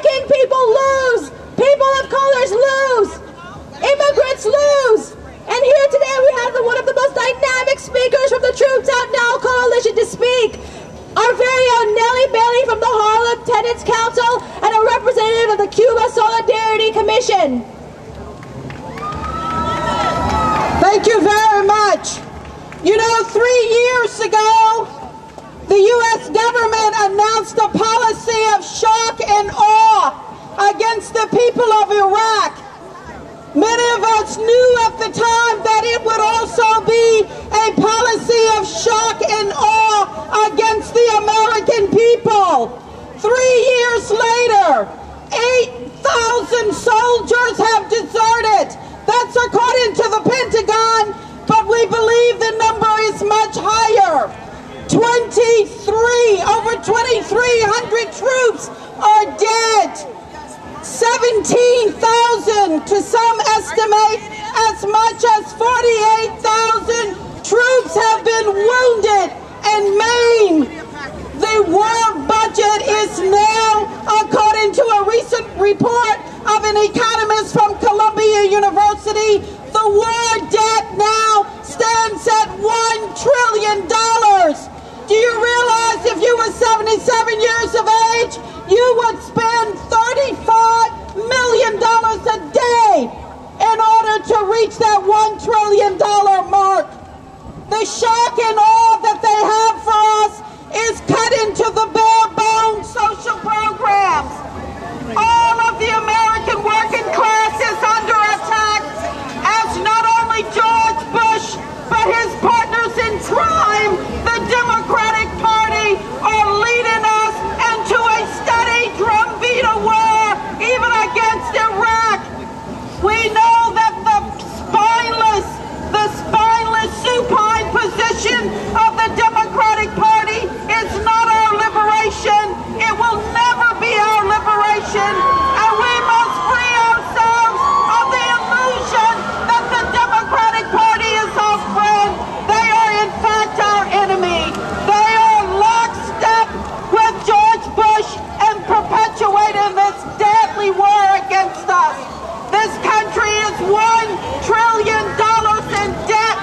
Working people lose. People of colors lose. Immigrants lose. And here today we have one of the most dynamic speakers from the Troops Out Now coalition to speak. Our very own Nellie Bailey from the Harlem Tenants Council and a representative of the Cuba Solidarity Commission. Thank you very much. You know, 3 years ago, the U.S. government announced a policy of shock and awe against the people of Iraq. Many of us knew at the time that it would also be a policy of shock and awe against the American people. 3 years later, 8,000 soldiers have deserted. That's according to the Pentagon, but we believe the number is much higher. Over 2,300 troops are dead. 17,000, to some estimate, as much as 48,000 troops have been wounded and maimed. The war budget is now, according to a recent report of an economist from Columbia University, the war debt now stands at $1 trillion. Do you realize if you were 77 years of age, you would spend $35 million a day in order to reach that $1 trillion mark? The shock and awe that they have for us is cut into the bare bones social programs. All of the American working class is under attack as not only George Bush, but his partners in crime, the Democratic Party, are leading us into a steady drumbeat of war, even against Iraq. We know that the spineless supine position of the Democratic Party is not our liberation. It will never be our liberation. And we must free ourselves of the illusion that the Democratic Party is our friend. They are in fact our enemy. They are lockstep with George Bush and perpetuating this deadly war against us. This country is $1 trillion in debt.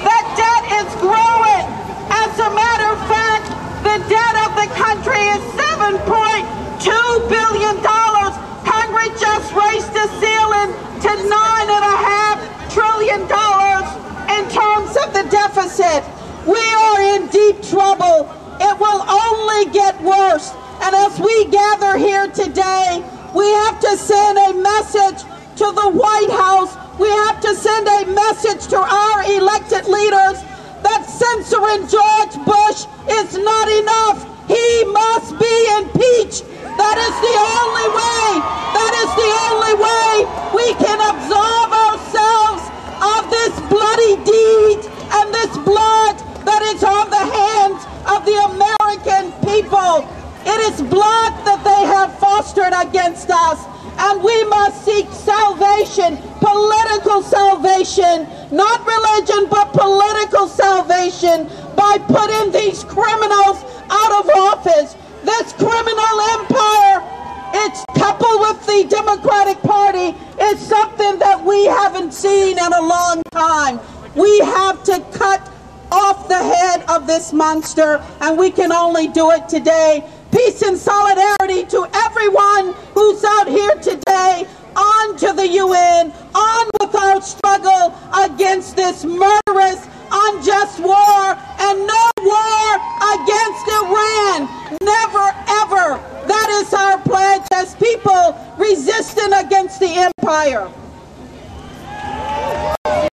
That debt is growing. As a matter of fact, the debt of the country is $7.2 billion. Congress just raised the ceiling to $9.5 trillion in terms of the deficit. We are in deep trouble. It will only get worse. And as we gather here today, we have to send a message to the White House. We have to send a message to our elected leaders that censoring George Bush is not enough. He must be impeached. That is the only way. That is the only way we can absolve ourselves of this bloody deed and this blood that is on the hands of the American people. It is blood that they have fostered against us, and we must seek salvation, political salvation, not religion, but political salvation, by putting these criminals out of office. This criminal empire, it's coupled with the Democratic Party, is something that we haven't seen in a long time. We have to cut off the head of this monster, and we can only do it today. Peace and solidarity to everyone who's out here today. On to the UN, on with our struggle against this murderous, unjust war, and no war against Iran. Never, ever. That is our pledge as people resisting against the empire.